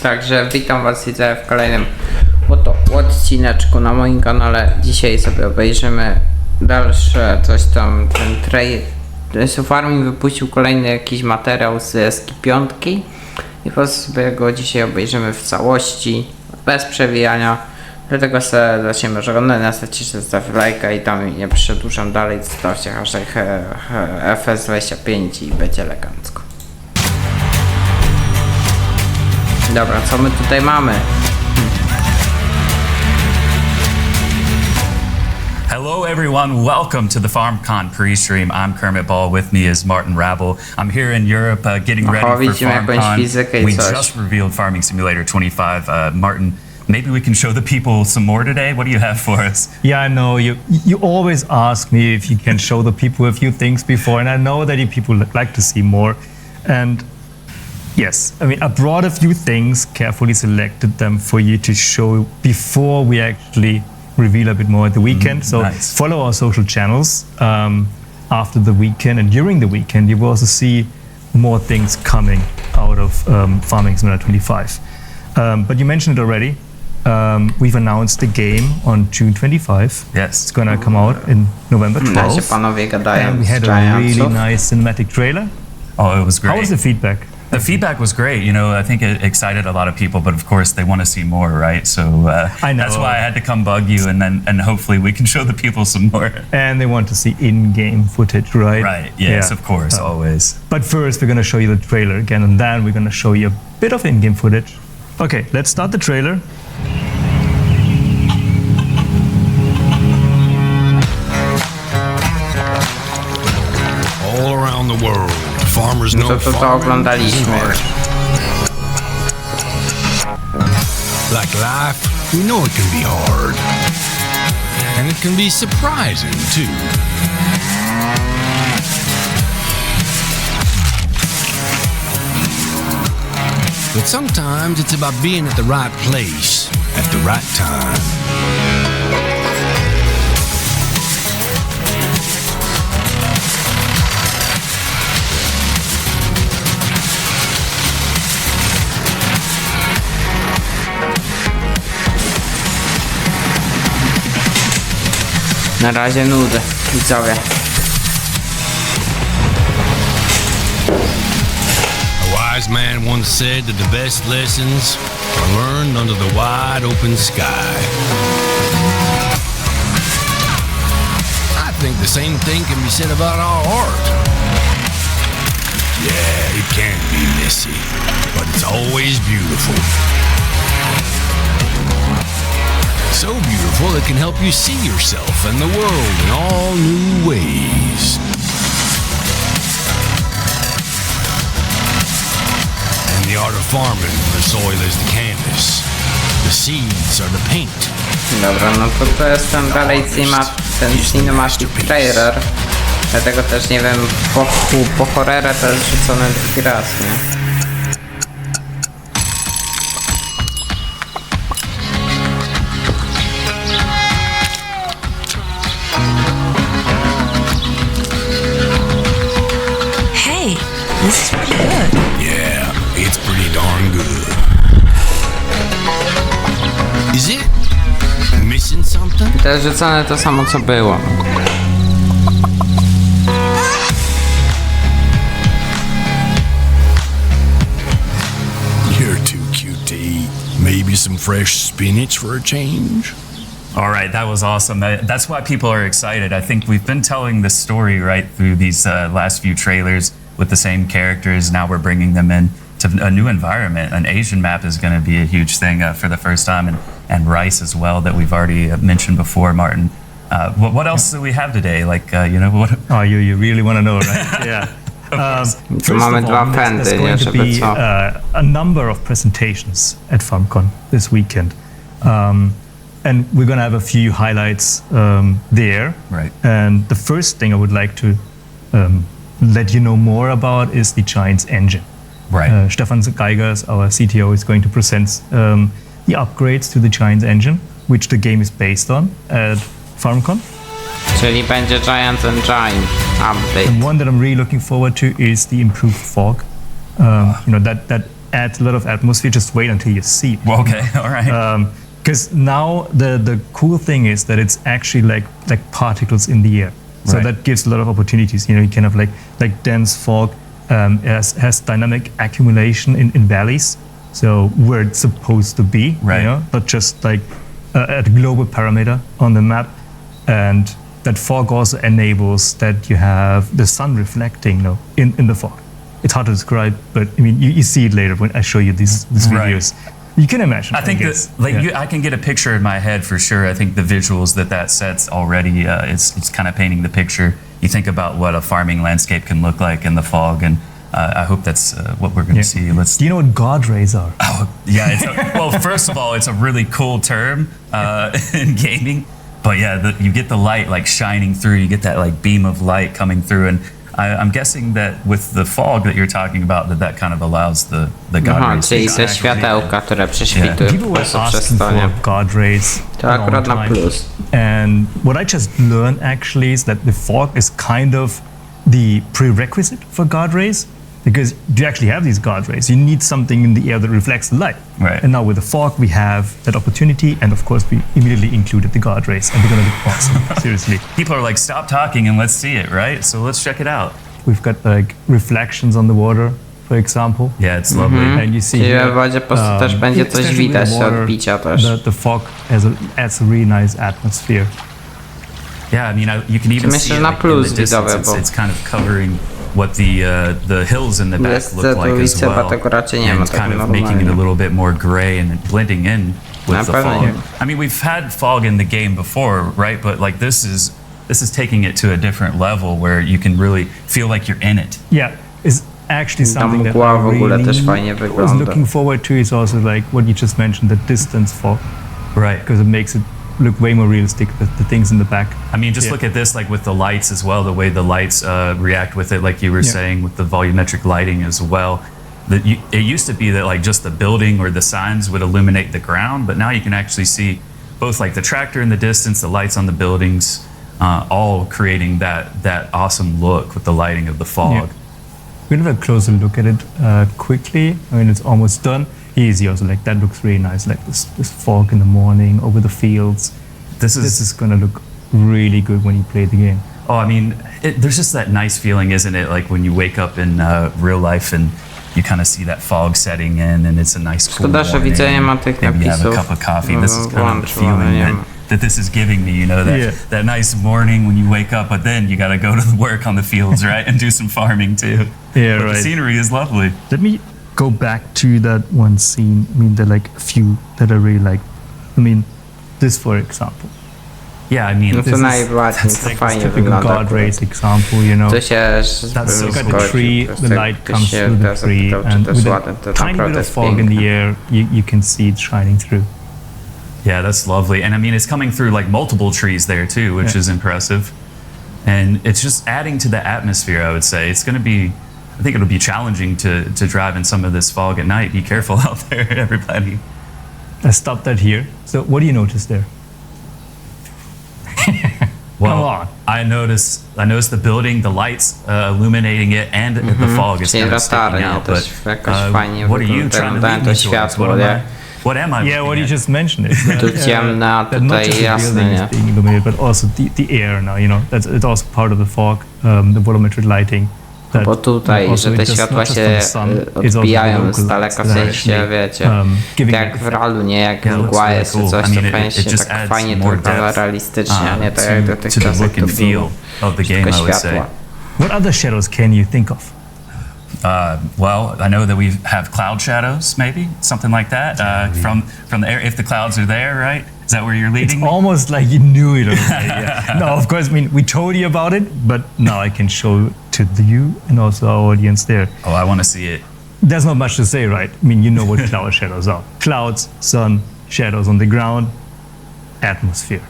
Także witam was widzę w kolejnym oto odcineczku na moim kanale. Dzisiaj sobie obejrzymy dalsze coś tam, ten trailer. Farming wypuścił kolejny jakiś materiał z SP5 i po prostu sobie go dzisiaj obejrzymy w całości, bez przewijania. Dlatego sobie zaczniemy oglądania, zostawcie lajka i tam nie przedłużam dalej, zostawcie hashtag FS25 i będzie elegancko. Dobra, co my tutaj mamy? Hello everyone, welcome to the FARMCON pre-stream. I'm Kermit Ball, with me is Martin Rabel. I'm here in Europe getting ready for FARMCON. We just revealed Farming Simulator 25. Martin, maybe we can show the people some more today. What do you have for us? Yeah, I know. You always ask me if you can show the people a few things before, and I know that you people like to see more. And yes, I mean, I brought a few things, carefully selected them for you to show before we actually reveal a bit more at the weekend. So nice. Follow our social channels after the weekend, and during the weekend you will also see more things coming out of Farming Simulator 25. But you mentioned it already. We've announced the game on June 25. Yes. It's gonna come out in November 12. And we had a really nice cinematic trailer. Oh, it was great. How was the feedback? The feedback was great. You know, I think it excited a lot of people, but of course they want to see more, right? So I know. That's why I had to come bug you, and hopefully we can show the people some more. And they want to see in-game footage, right? Right. Yes, of course, always. But first we're gonna show you the trailer again, and then we're gonna show you a bit of in-game footage. Okay, let's start the trailer. All around the world, farmers know to oglądaliśmy. Like life, we know it can be hard. And it can be surprising, too. But sometimes it's about being at the right place at the right time. Na razie nudy, widzowie. A wise man once said that the best lessons are learned under the wide open sky. I think the same thing can be said about our art. Yeah, it can be messy, but it's always beautiful. So beautiful it can help you see yourself and the world in all new ways. And the art of farming, the soil is the canvas, the seeds are the paint. Dobra, no to jest ten dalej ten cinematic trailer. Dlatego też nie wiem, po horrorze to jest rzucone drugi raz, nie? This is pretty good. Yeah, it's pretty darn good. Is it missing something? To jest rzucone to samo co było. You're too cute to eat. Maybe some fresh spinach for a change? All right, that was awesome. That's why people are excited. I think we've been telling this story right through these last few trailers with the same characters. Now we're bringing them in to a new environment. An Asian map is going to be a huge thing for the first time, and rice as well that we've already mentioned before, Martin. What else do we have today? Like, you know, what? Oh, you really want to know, right? Yeah. First of all, there's going to be a number of presentations at FARMCON this weekend. And we're going to have a few highlights there. Right. And the first thing I would like to let you know more about is the Giants engine. Right. Stefan Geigers, our CTO, is going to present the upgrades to the Giants engine, which the game is based on at FARMCON. Czyli będzie Giant Engine update. And one that I'm really looking forward to is the improved fog. You know, that adds a lot of atmosphere. Just wait until you see it. Well, okay, all right. Because now the cool thing is that it's actually like particles in the air. So Right. that gives a lot of opportunities. You know, you can have like dense fog has dynamic accumulation in valleys. So where it's supposed to be, Right. you know, not just like at a global parameter on the map. And that fog also enables that you have the sun reflecting, you know, in the fog. It's hard to describe, but I mean, you see it later when I show you these Right. videos. You can imagine. I think guess. that, like, Yeah. I can get a picture in my head for sure. I think the visuals that sets already, it's kind of painting the picture. You think about what a farming landscape can look like in the fog, and I hope that's what we're going to see. Let's. Do you know what God rays are? Oh, yeah. Well, first of all, it's a really cool term in gaming. But yeah, you get the light like shining through. You get that like beam of light coming through, and I'm guessing that with the fog that you're talking about, that kind of allows the God Aha, rays to czyli shine. te światełka, które prześwitują People po were prostu przez asking to, for nie? God rays. To a long akurat na time. plus. And what I just learned actually is that the fog is kind of the prerequisite for God rays, because you actually have these God rays. You need something in the air that reflects the light. Right. And now with the fog, we have that opportunity, and of course, we immediately included the God rays, and they're gonna look awesome. Seriously. People are like, stop talking and let's see it, right? So let's check it out. We've got like reflections on the water, for example. Yeah, it's lovely. And you see Czyli here, w wodzie po prostu też będzie coś especially widać, with te water, odbicia też. The fog adds a really nice atmosphere. Yeah, I mean, you can even Myślę, see że it, na like, in plus the distance. widowe, bo- It's kind of covering what the hills in the back Jest look like as ulicy, bo well. tego raczej nie ma, And tak kind of making it a normalnie. little bit more gray and blending in Na with the pewno fog. nie. I mean, we've had fog in the game before, right? But like this is taking it to a different level where you can really feel like you're in it. Yeah, it's actually something that mgła I w ogóle really też fajnie was wygląda. looking forward to. Is also like what you just mentioned, the distance fog, Right. because it makes it look way more realistic. The things in the back. I mean, just Yeah. look at this, like with the lights as well, the way the lights react with it, like you were Yeah. saying, with the volumetric lighting as well. It used to be that like just the building or the signs would illuminate the ground, but now you can actually see both like the tractor in the distance, the lights on the buildings, all creating that awesome look with the lighting of the fog. Yeah. We're gonna have a closer look at it quickly. I mean, it's almost done. Easy also, like that looks really nice, like this fog in the morning over the fields. This This is gonna look really good when you play the game. Oh, I mean, there's just that nice feeling, isn't it? Like when you wake up in real life and you kind of see that fog setting in, and it's a nice cool Szkoda, że morning. widzę, nie ma tych Maybe you have a napisów. cup of coffee. This is kind of the Włączył, ale feeling nie ma. that this is giving me, you know, that, Yeah. that nice morning when you wake up, but then you got to go to work on the fields, right? And do some farming too. Yeah, But right. the scenery is lovely. Let me go back to that one scene. I mean, there are like a few that I really like. I mean, this for example. Yeah, I mean, No to This is- najładniej, to Like fajnie this typical wygląda. God rays example, you know. To się That's Look at the zgodzi, tree, po the prostu light jak comes się through the teraz tree, zapytał, czy and to jest with ładne, to a tiny naprawdę bit of jest fog in piękne. the air, you can see it shining through. yeah, that's lovely. And I mean, it's coming through like multiple trees there too, which Yeah. is impressive. And it's just adding to the atmosphere, I would say. It's going to be, I think it'll be challenging to drive in some of this fog at night. Be careful out there, everybody. I stopped that here. So what do you notice there? Well, Come on. I noticed the building, the lights illuminating it, and the fog is Czyli kind of sticking latarnie out. też But jakoś fajnie what are you wyglądają, trying to dają lead to me towards? światło, What am nie? What am I Yeah, looking what you at? just mentioned. Is that, Tu ciemno, a that not tutaj just the jasne, building nie? is being illuminated, but also the air now, you know. It's also part of the fog, the volumetric lighting. that Bo tutaj, also że te it just- światła not just się from the sun, it's also odbijają the local z daleka, w lights that are sensie, actually, wiecie, giving jak it w realu, nie? Jak Yeah, it looks mgła really jest czy cool. coś, I to mean, fajnie it się just tak adds fajnie to more wygląda depth, realistycznie, nie tak jak to the dotychczas, look jak to and feel było of the game, tylko I would say. światła. What other shadows can you think of? Well, I know that we have cloud shadows, maybe something like that from the air. If the clouds are there, right? Is that where you're leading It's me? almost like you knew it already. Yeah. No, of course, I mean, we told you about it, but now I can show to you and also our audience there. Oh, I want to see it. There's not much to say, right? I mean, you know what cloud shadows are. Clouds, sun, shadows on the ground, atmosphere.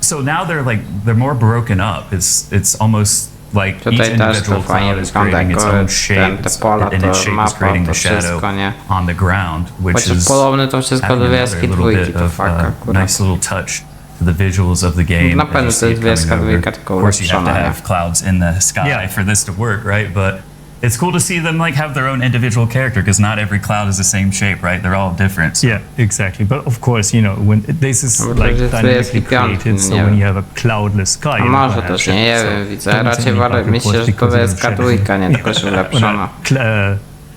So now they're more broken up. It's almost like each Tutaj też individual to fajnie cloud is wygląda, creating its jako own te shape, pola, and to its shape is mapa, creating to the shadow wszystko, nie? on the ground, which Chociaż is podobne to wszystko adding do another Wieskiej little Dwójki, bit to of fakt akurat. nice little touch to the visuals of the game. Na as pewno you to see jest it coming Wieska over. Dwójka, tylko Of course, you have to ulepszona, nie? have clouds in the sky Yeah. for this to work, right? But it's cool to see them like have their own individual character because not every cloud is the same shape, right? They're all different. So. Yeah, exactly. But of course, you know, when this is No, like to jest dynamically piątki, created, so nie when wiem. you have a cloudless sky, A you're może gonna też have nie shadows. wiem, widzę. Doesn't Raczej seem like myślę, że to because jest of the K2, nie tylko że ulepszona.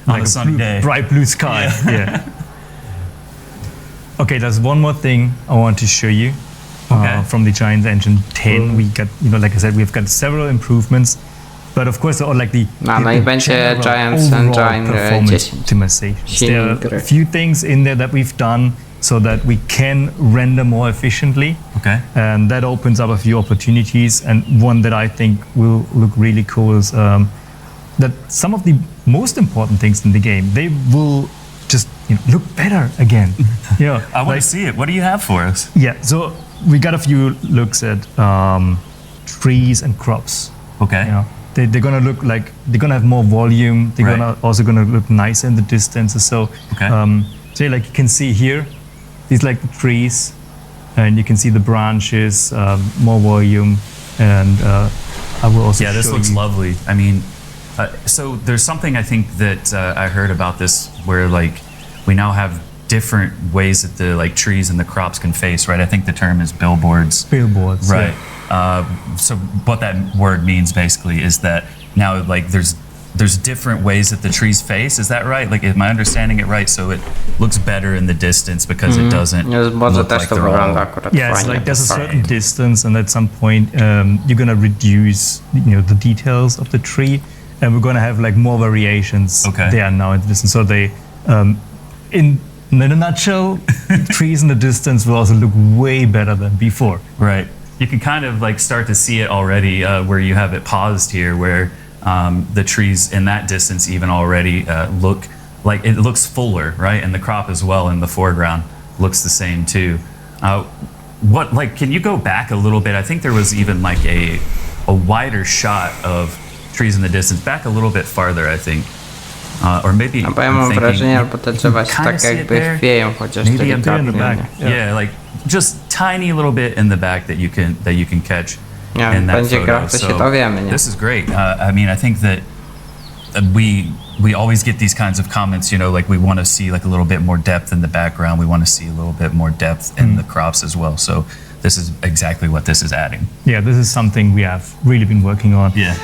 On like a sunny day. bright blue sky. Yeah. Okay, there's one more thing I want to show you. Okay. From the Giant Engine 10, we got, you know, like I said, we've got several improvements, but of course, like the No i będzie general Giants overall Engine performance 10. optimizations. There are Silnik a few things in there that we've done so that we can render more efficiently. Okay. And that opens up a few opportunities. And one that I think will look really cool is that some of the most important things in the game, they will just, you know, look better again. Yeah, I want to see it. What do you have for us? Yeah, so we got a few looks at trees and crops. Okay. You know, they're gonna look like they're gonna have more volume. They're Right. also gonna look nicer in the distance. So, Okay. so like you can see here, these like the trees, and you can see the branches, more volume, and I will also. Yeah, this show looks you. lovely. I mean, so there's something I think that I heard about this where like we now have different ways that the like trees and the crops can face, right? I think the term is billboards. Billboards, Right. yeah. So what that word means basically is that now like there's different ways that the trees face. Is that right? Like, am I understanding it right? So it looks better in the distance because it doesn't Może look też like to they're wygląda all... akurat Yeah, it's fajnie. like there's a certain distance, and at some point you're gonna reduce, you know, the details of the tree, and we're gonna have like more variations Okay. there now in the distance. So they, in a nutshell, trees in the distance will also look way better than before. Right. You can kind of like start to see it already where you have it paused here, where the trees in that distance even already look like it looks fuller, right? And the crop as well in the foreground looks the same too. What like can you go back a little bit? I think there was even like a wider shot of trees in the distance, back a little bit farther, I think. Or maybe No bo ja I'm mam thinking wrażenie, you albo te drzewa się kinda tak see it jakby there. chwieją, chociaż Maybe I'm there in the delikatnie. back. nie? Yeah, like just tiny little bit in the back that you can catch Yeah, in that będzie photo. graf, to się dowiemy, nie? This is great. I mean, I think that we always get these kinds of comments. You know, like we want to see like a little bit more depth in the background. We want to see a little bit more depth in the crops as well. So this is exactly what this is adding. Yeah, this is something we have really been working on. Yeah.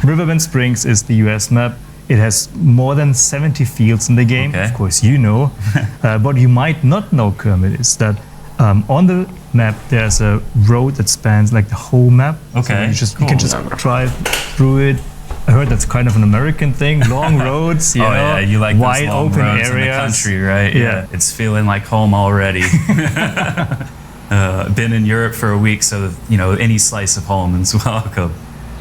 Riverbend Springs is the US map. It has more than 70 fields in the game. Okay. Of course, you know. What you might not know, Kermit, is that on the map there's a road that spans like the whole map. Okay, So you can just Cool. drive through it. I heard that's kind of an American thing. Long roads, you Oh know, yeah, you like those wide long open roads areas. in the country, right? Yeah. It's feeling like home already. Been in Europe for a week, so you know any slice of home is welcome.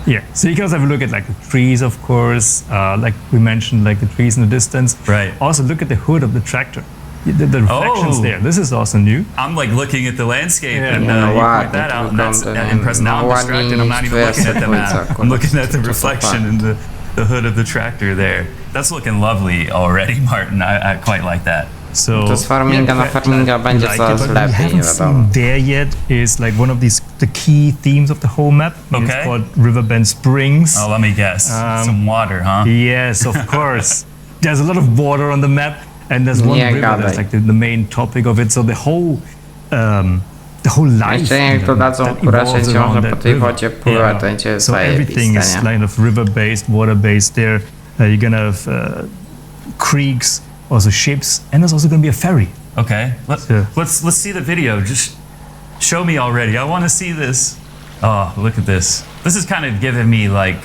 Yeah, so you can also have a look at like the trees, of course, like we mentioned, like the trees in the distance. Right. Also look at the hood of the tractor. The reflections Oh. there. This is also new. I'm like looking at the landscape Yeah. and No, you ładnie point that to out, and that's wygląda, impressive. Now I'm no, distracted. ładniej I'm not niż even looking at the twoja map. sekwencja, I'm looking at the to to reflection fakt. in the hood of the tractor there. That's looking lovely already, Martin. I quite like that. So To z farminga na farminga będzie like coraz it, but lepiej, we nie haven't wiadomo. seen there yet is like one of the key themes of the whole map. Okay. It's called Riverbend Springs. Oh, let me guess. Some water, huh? Yes, of course. There's a lot of water on the map, and there's one Nie river gadaj. that's like the main topic of it. So the whole life. Jeszcze jak you know, dodadzą that kuracze evolves ciągle around po that tej river. wodzie pływa, to będzie So everything is zajebiste, nie? kind of river-based, water-based there. You're gonna have creeks, also ships, and there's also gonna be a ferry. Okay. Yeah. Let's see the video. Just show me already. I want to see this. Oh, look at this. This is kind of giving me like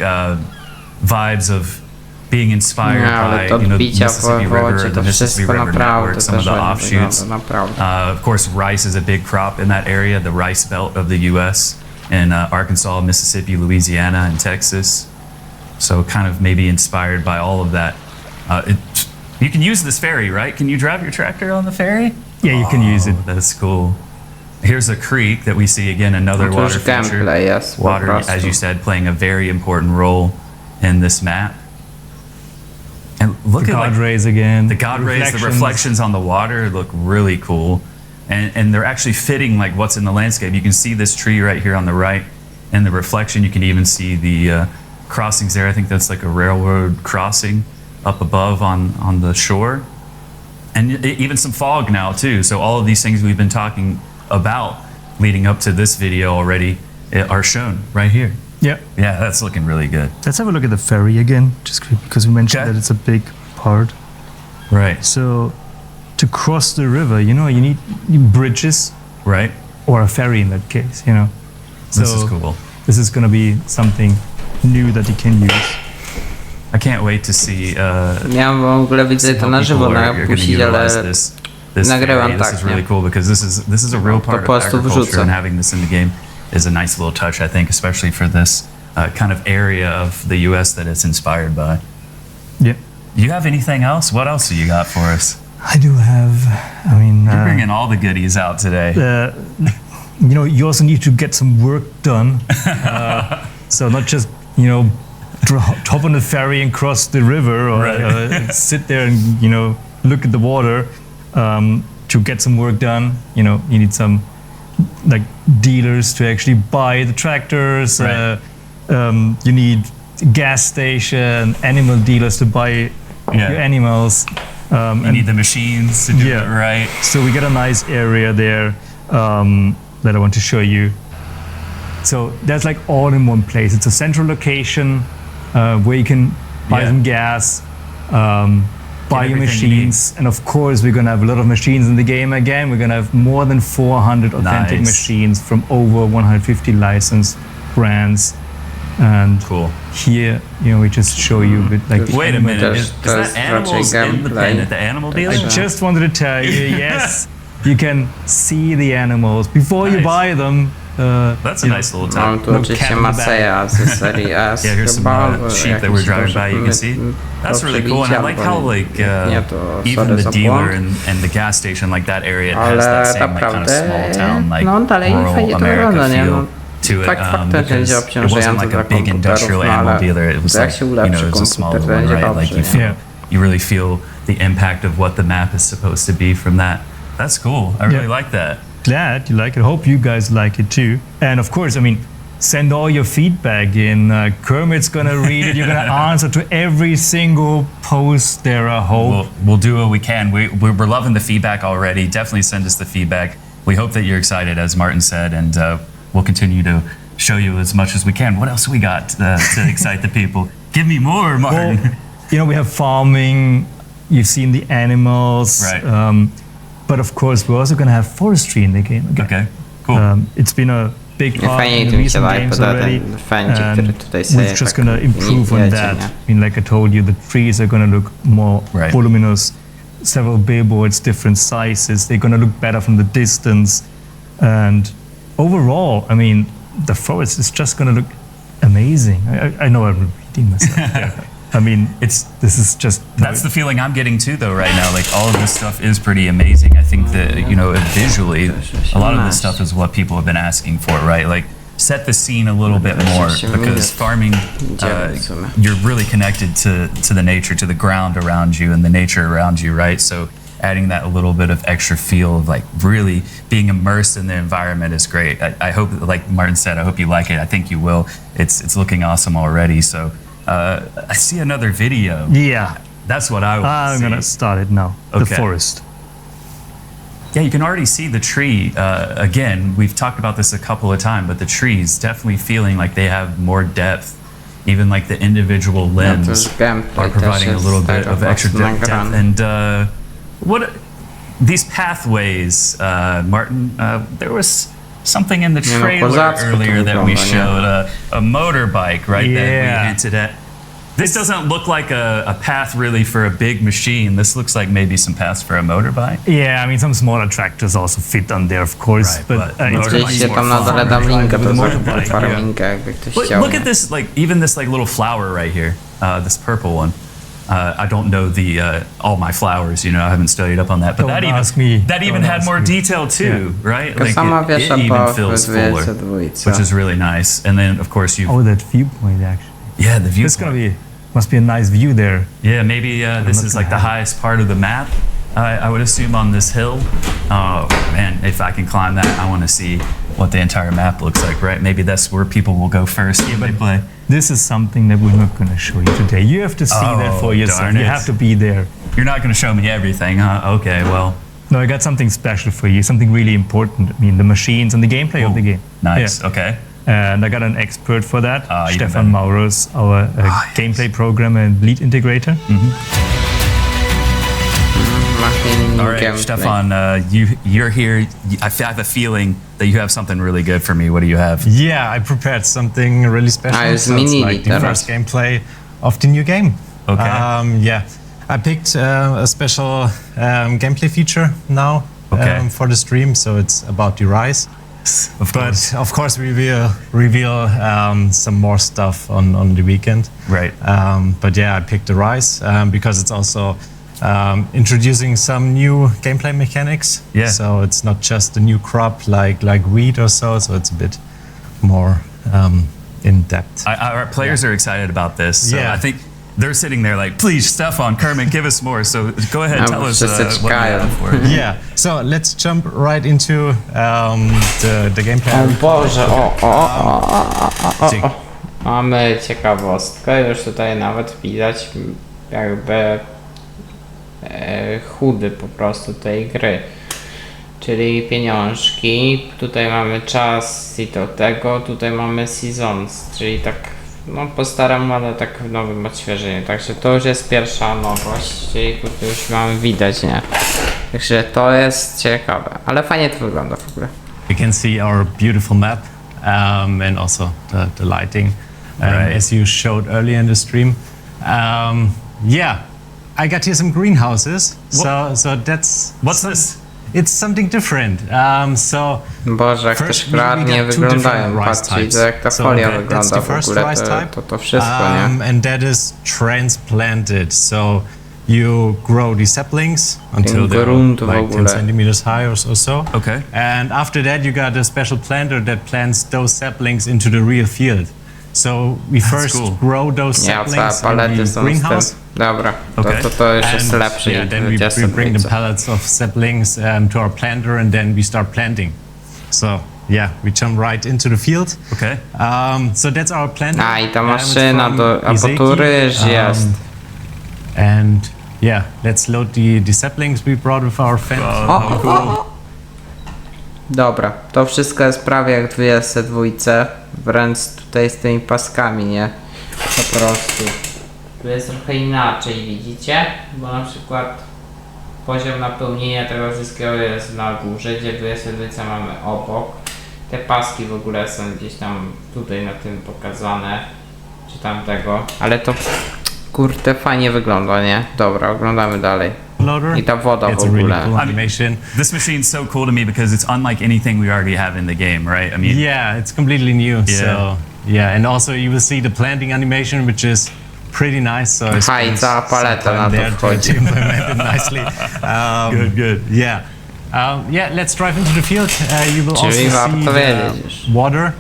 vibes of being inspired Nie, ale by to you know, the odbicia Mississippi w River, wodzie, the to Mississippi wszystko River naprawdę Network, some of też the ładnie offshoots. wygląda, naprawdę. Of course, rice is a big crop in that area, the rice belt of the U.S. in Arkansas, Mississippi, Louisiana, and Texas. So kind of maybe inspired by all of that. You can use this ferry, right? Can you drive your tractor on the ferry? Yeah, you can use it. That's cool. Here's a creek that we see again, another To water już feature. gameplay jest po Water, prostu. as you said, playing a very important role in this map. And look The at God like, rays again. the God rays, the reflections on the water look really cool. And they're actually fitting like what's in the landscape. You can see this tree right here on the right in the reflection. You can even see the crossings there. I think that's like a railroad crossing up above on the shore. And even some fog now too. So all of these things we've been talking about leading up to this video already are shown right here. Yeah. Yeah, that's looking really good. Let's have a look at the ferry again, just because we mentioned that it's a big part. Right. So to cross the river, you know, you need bridges. Right. Or a ferry in that case, you know. This is cool. This is going to be something new that you can use. I can't wait to see. Ja w ogóle widzę to na żywo na puścić, ale nagrywam This tak, is really nie? cool because this is a real part of prostu agriculture, wrzucę. and having this in the game is a nice little touch, I think, especially for this kind of area of the U.S. that it's inspired by. Yeah. Do you have anything else? What else do you got for us? I do have, I mean... You're bringing all the goodies out today. You know, you also need to get some work done. So not just, you know, hop on the ferry and cross the river, or sit there and, you know, look at the water. To get some work done, you know, you need some like dealers to actually buy the tractors. Right. You need gas station, animal dealers to buy your animals. You need the machines to do it right. So we got a nice area there that I want to show you. So that's like all in one place. It's a central location where you can buy some gas, buy your machines, and of course we're gonna have a lot of machines in the game again. We're gonna have more than 400 authentic machines from over 150 licensed brands. And here, you know, we just show you a bit like. Wait a minute, is that animals in the pen at the animal dealer? I just wanted to tell you, yes, you can see the animals before you buy them. That's a nice little touch. Mam tu oczywiście Maceja ze serii S. Yeah, here's some sheep that we're driving by. You can see that's really cool, and I like how like even the dealer and the gas station, like that area has that same like kind of small town like rural America feel to it. Because it wasn't like a big industrial animal dealer. It was like, you know, it was a smaller one, right? Like you really feel the impact of what the map is supposed to be from that. That's cool. I really like that. Glad you like it. Hope you guys like it too. And of course, I mean, send all your feedback in. Kermit's gonna read it. You're gonna answer to every single post there, I hope. We'll do what we can. We're loving the feedback already. Definitely send us the feedback. We hope that you're excited, as Martin said, and we'll continue to show you as much as we can. What else we got to excite the people? Give me more, Martin. Well, you know, we have farming. You've seen the animals. Right. But of course, we're also going to have forestry in the game again. Okay, cool. It's been a big part Fajnie in tu the mi się recent daje games poda already. ten fędzik, który tutaj sobie We're just tak going to improve on jedzie, that. nie? I mean, like I told you, the trees are going to look more voluminous. Several billboards, different sizes. They're going to look better from the distance. And overall, I mean, the forest is just going to look amazing. I know I'm repeating myself there. I mean, this is just... That's the feeling I'm getting too, though, right now. Like, all of this stuff is pretty amazing. I think that, you know, visually, a lot of this stuff is what people have been asking for, right? Like, set the scene a little bit more, because farming, you're really connected to the nature, to the ground around you and the nature around you, right? So adding that a little bit of extra feel of like really being immersed in the environment is great. I hope, like Martin said, I hope you like it. I think you will. It's looking awesome already. So I see another video. Yeah. That's what I want to see. I'm going to start it now. The forest. Yeah, you can already see the tree. Again, we've talked about this a couple of times, but the trees definitely feeling like they have more depth. Even like the individual limbs are providing a little bit of extra depth. And what these pathways, Martin? There was something in the trailer earlier that we showed, a motorbike, right? That we hinted at. This doesn't look like a path really for a big machine. This looks like maybe some paths for a motorbike. Yeah, I mean some smaller tractors also fit on there, of course. Right, but oczywiście tam na dole dam linkę do farminga, jakby ktoś chciał. Look at this, like even this like little flower right here, this purple one. I don't know all my flowers, you know, I haven't studied up on that, but that even had more detail too, right? Like it even feels fuller, which is really nice. And then of course that viewpoint actually. Yeah, the view. This must be a nice view there. Yeah, maybe this is like the highest part of the map. I would assume on this hill. Oh man, if I can climb that, I want to see what the entire map looks like, right? Maybe that's where people will go first when they play. This is something that we're not going to show you today. You have to see that for yourself. darn You it. have to be there. You're not going to show me everything, huh? Okay, well, No, I got something special for you, something really important. I mean, the machines and the gameplay of the game. nice. Yeah. Okay. And I got an expert for that, even Stefan better. Mauros, our gameplay programmer and lead integrator. All right, Stefan, you're here. I have a feeling that you have something really good for me. What do you have? Yeah, I prepared something really special. it's So it's mini like the teraz. first gameplay of the new game. Okay. Yeah, I picked a special gameplay feature now Okay. for the stream. So it's about the Rise. Of course. But of course, we will reveal some more stuff on the weekend. Right. But yeah, I picked the Rise because it's also introducing some new gameplay mechanics. Yeah. So it's not just a new crop like wheat or so. So it's a bit more in depth. Our players are excited about this. So Yeah. I think they're sitting there like, please, Stefan, Kermit, give us more. So go ahead, tell us just what you have for us. Yeah. So let's jump right into the gameplay. O Boże, Dzięki. Mamy ciekawostkę, już tutaj nawet widać jakby chudy po prostu tej gry. Czyli pieniążki, tutaj mamy czas i do tego, tutaj mamy seasons, czyli tak no po staremu, ale tak w nowym odświeżeniu. Także to już jest pierwsza nowość, czyli tutaj już mamy widać, nie? Także to jest ciekawe, ale fajnie to wygląda w ogóle. You can see our beautiful map and also the lighting, Right. as you showed earlier in the stream. Yeah, I got here some greenhouses. So that's What's this? It's something different. So Boże, jak first też we ładnie got two wyglądają. different rice Patrzcie, types. jak ta So folia that's wygląda the w first ogóle, rice type. to wszystko, nie? And that is transplanted. So you grow the saplings until they're grunt w like 10 ogóle. centimeters high or so. Okay. And after that, you got a special planter that plants those saplings into the real field. So we first cool. grow those Ja, całe saplings in palety the są z tym. greenhouse. Dobra, Okay. to już jest And, lepszy yeah, then we niż bring the pallets of saplings to our planter, and then we start planting. So yeah, we jump right into the field. Okay. So that's our planter. A i ta it's maszyna, from a bo Izeki. tu ryż jest. And yeah, let's load the saplings we brought with our fence. Dobra, to wszystko jest prawie jak w 22, wręcz tutaj z tymi paskami, nie? Po prostu. Tu jest trochę inaczej, widzicie? Bo na przykład poziom napełnienia tego wszystkiego jest na górze, gdzie w 22 mamy obok. Te paski w ogóle są gdzieś tam tutaj na tym pokazane, czy tamtego, ale to kurde fajnie wygląda, nie? Dobra, oglądamy dalej. Loader. I ta woda w It's a really ogóle. cool animation. This machine's so cool to me because it's unlike anything we already have in the game, right? I mean, Yeah, it's completely new. Yeah. So yeah, and also you will see the planting animation, which is pretty nice. So I Aha, i spent cała some paleta time na to there to wchodzi. implement it nicely. good. Yeah. Yeah, let's drive into the field. You will also Czyli warto see wiedzieć już. the water.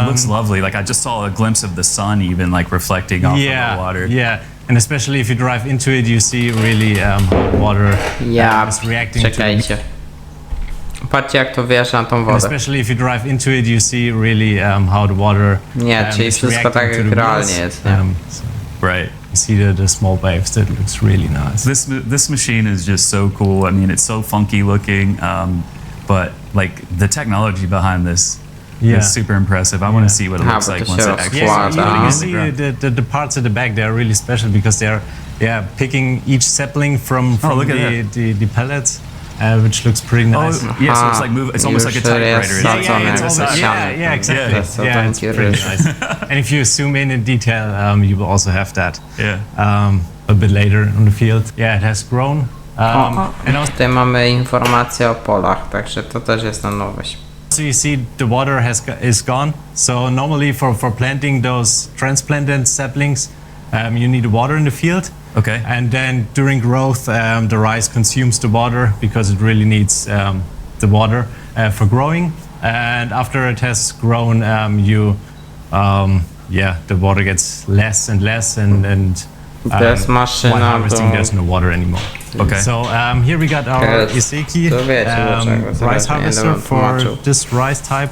It looks lovely. Like I just saw a glimpse of the sun even like reflecting off of the water. Yeah. And especially if you drive into it, you see really how the water Ja, is reacting to the czekajcie. Patrzcie jak to wjeżdża na tą And wodę. especially if you drive into it, you see really how the water Nie, czyli is wszystko tak reacting jak to the realnie wheels. jest, nie? So Right. you see the small waves. That looks really nice. This machine is just so cool. I mean, it's so funky looking, but like the technology behind this Yeah. is super impressive. I want Yeah. to see what it Ah, looks but like the once it shells. actually Yeah, Wow, you wow. see the parts at the back. They're really special because they're picking each sapling from Oh, look at the pellets, which looks pretty Oh, nice. yeah, so it's like it's almost like a typewriter. Usually It's it's like something it's a like side. that. Yeah, exactly. Yeah. So Yeah, thank it's you, pretty Ryżu. nice. And if you zoom in detail, you will also have that Yeah. a bit later on the field. Yeah, it has grown. And also Tutaj mamy informacje o polach, także to też jest na nowość. you see the water is gone. So normally for planting those transplanted saplings, you need water in the field. Okay. And then during growth, the rice consumes the water because it really needs the water for growing. And after it has grown, the water gets less and less, and To jest while maszyna harvesting, do... there's no water anymore. Okay. So here we got our Teraz Izeki to wiecie dlaczego, rice zaraz nie harvester będę for tłumaczył. this rice type.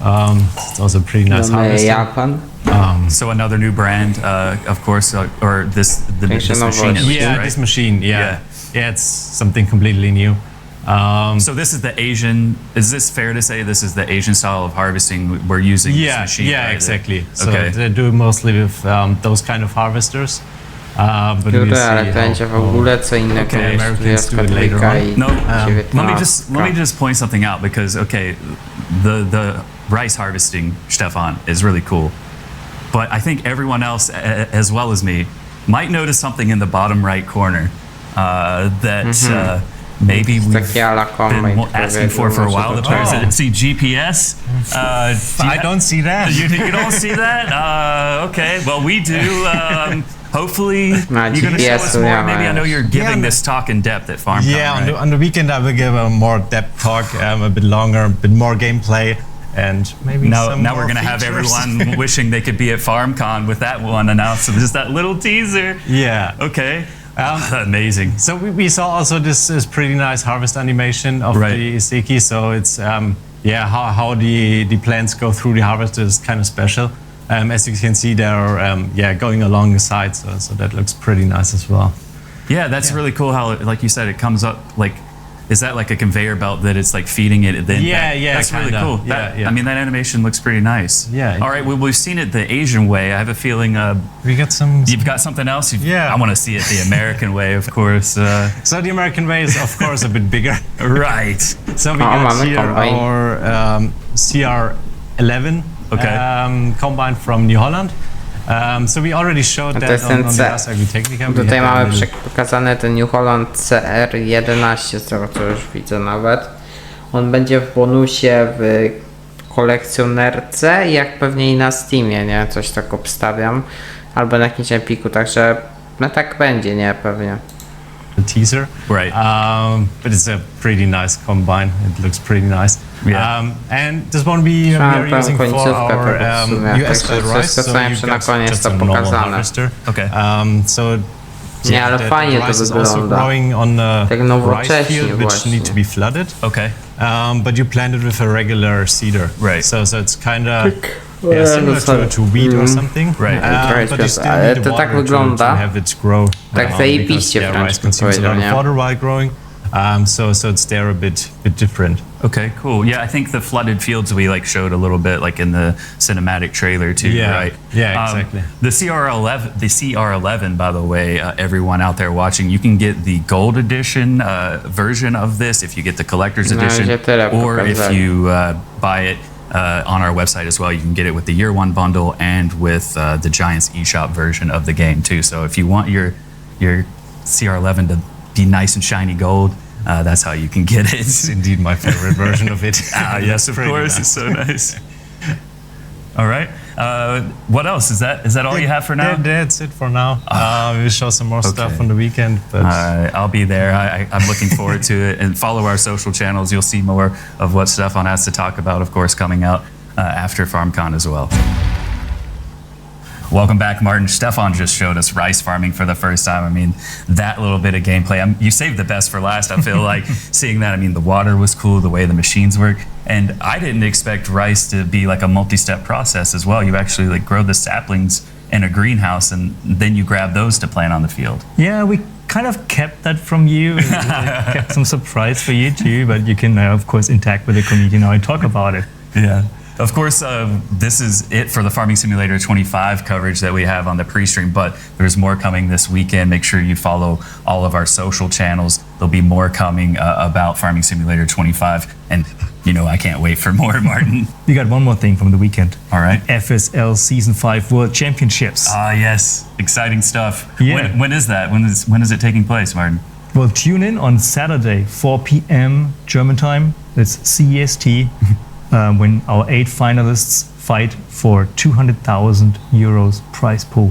It's also a pretty nice Mamy harvester. Japan. So another new brand, of course, or this Większa this machine, at nowość. least, Yeah, right? this machine. Yeah, it's something completely new. So this is the Asian. Is this fair to say this is the Asian style of harvesting we're using? This machine, Yeah, right? exactly. So Okay. they do mostly with those kind of harvesters. But we'll Które, see ale to how- będzie w ogóle co innego Okay, niż Americans do it katolika later on. i No, let me 19. just point something out because the rice harvesting, Stefan, is really cool, but I think everyone else, as well as me, might notice something in the bottom right corner that maybe we've Taki ala kombajn, been który asking for a może while. to There is czekać. see GPS. I don't see that. You don't see that? Okay. Well, we do. Hopefully, No, you're going to show us GPS-u more. nie ma Maybe I know jeszcze. you're giving Yeah, this talk in depth at FARMCON, Yeah, right? on the weekend I will give a more depth talk, a bit longer, a bit more gameplay, and maybe Now some we're more going to have features. everyone wishing they could be at FARMCON with that one announced. So just that little teaser. Yeah. Okay. Amazing. So we saw also this pretty nice harvest animation of Right. the Iseki. So it's how the plants go through the harvest is kind of special. As you can see, they're going along the side, so that looks pretty nice as well. Yeah, that's really cool how, like you said, it comes up like, is that like a conveyor belt that it's like feeding it? Then that's really kinda. cool. Yeah. I mean, that animation looks pretty nice. Yeah. All right, well, we've seen it the Asian way. I have a feeling We got some. you've got something else. Yeah. I want to see it the American way, of course. So the American way is of course a bit bigger. Right. So we Oh, got mamy here combine. our CR11 combine from New Holland. So we already showed To that jest ten on the C. last Agritechnica. We Tutaj had that mamy little- pokazany ten New Holland CR11, z tego co już widzę nawet. On będzie w bonusie w kolekcjonerce, jak pewnie i na Steamie, nie? Coś tak obstawiam. Albo na jakimś Epiku, także no tak będzie, nie? Pewnie. teaser. Right. But it's a pretty nice combine. It looks pretty nice. Yeah. And this one we are using for końcówkę our tego w sumie. US Także rice. wszystko co you've jeszcze na got koniec just to a normal pokazane. harvester. Okay. So Nie, ale the fajnie to rice is also wygląda. growing on a Tak rice nowocześnie field which właśnie. need to be flooded. Okay. But you plant it with a regular seeder. Right. So it's kind of Well, similar to wheat or something. Right. Trochę But you still śmieszne, ale need the to tak water wygląda. to have it grow. Tak zajebiście because, wręcz rice bym consumes a lot powiedział, of nie? water while growing. So it's there a bit different. Okay, cool. Yeah, I think the flooded fields we like showed a little bit like in the cinematic trailer too, Yeah. right? Yeah, exactly. The CR11, by the way, everyone out there watching, you can get the gold edition version of this if you get the collector's Na edition, razie tyle or if pokazali. you buy it on our website as well. You can get it with the year one bundle and with the Giants eShop version of the game too. So if you want your CR11 to be nice and shiny gold, that's how you can get it. It's indeed my favorite version of it. Yes, of Pretty course. nice. It's so nice. All right. What else? Is that all you have for now? That's it for now. We'll show some more stuff on the weekend. But I'll be there. I'm looking forward to it. And follow our social channels. You'll see more of what Stefan has to talk about, of course, coming out after FARMCON as well. Welcome back, Martin. Stefan just showed us rice farming for the first time. I mean, that little bit of gameplay. You saved the best for last, I feel like, seeing that. I mean, the water was cool, the way the machines work. And I didn't expect rice to be like a multi-step process as well. You actually like grow the saplings in a greenhouse and then you grab those to plant on the field. Yeah, we kind of kept that from you. And kept some surprise for you too, but you can, of course, interact with the community now and talk about it. Yeah. Of course, this is it for the Farming Simulator 25 coverage that we have on the pre-stream, but there's more coming this weekend. Make sure you follow all of our social channels. There'll be more coming about Farming Simulator 25. And, you know, I can't wait for more, Martin. We got one more thing from the weekend. All right. FSL Season 5 World Championships. Ah, yes. Exciting stuff. Yeah. When is that? When is it taking place, Martin? Well, tune in on Saturday, 4 p.m. German time. That's CEST. When our 8 finalists fight for 200,000 euros prize pool.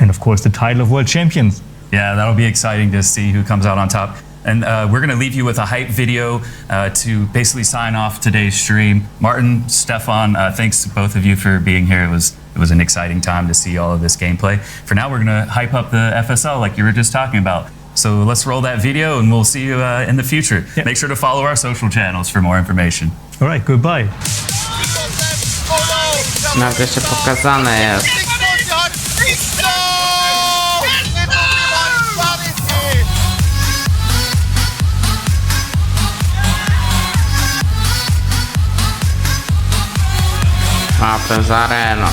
And of course, the title of world champions. Yeah, that'll be exciting to see who comes out on top. And we're going to leave you with a hype video to basically sign off today's stream. Martin, Stefan, thanks to both of you for being here. It was an exciting time to see all of this gameplay. For now, we're going to hype up the FSL like you were just talking about. So let's roll that video and we'll see you in the future. Yeah. Make sure to follow our social channels for more information. All right, goodbye. Nawet jeszcze pokazane jest. Mapę z areną.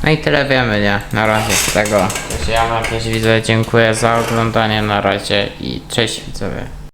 No i tyle wiemy, nie? Na razie z tego. Ja wam też widzę, dziękuję za oglądanie, na razie i cześć widzowie.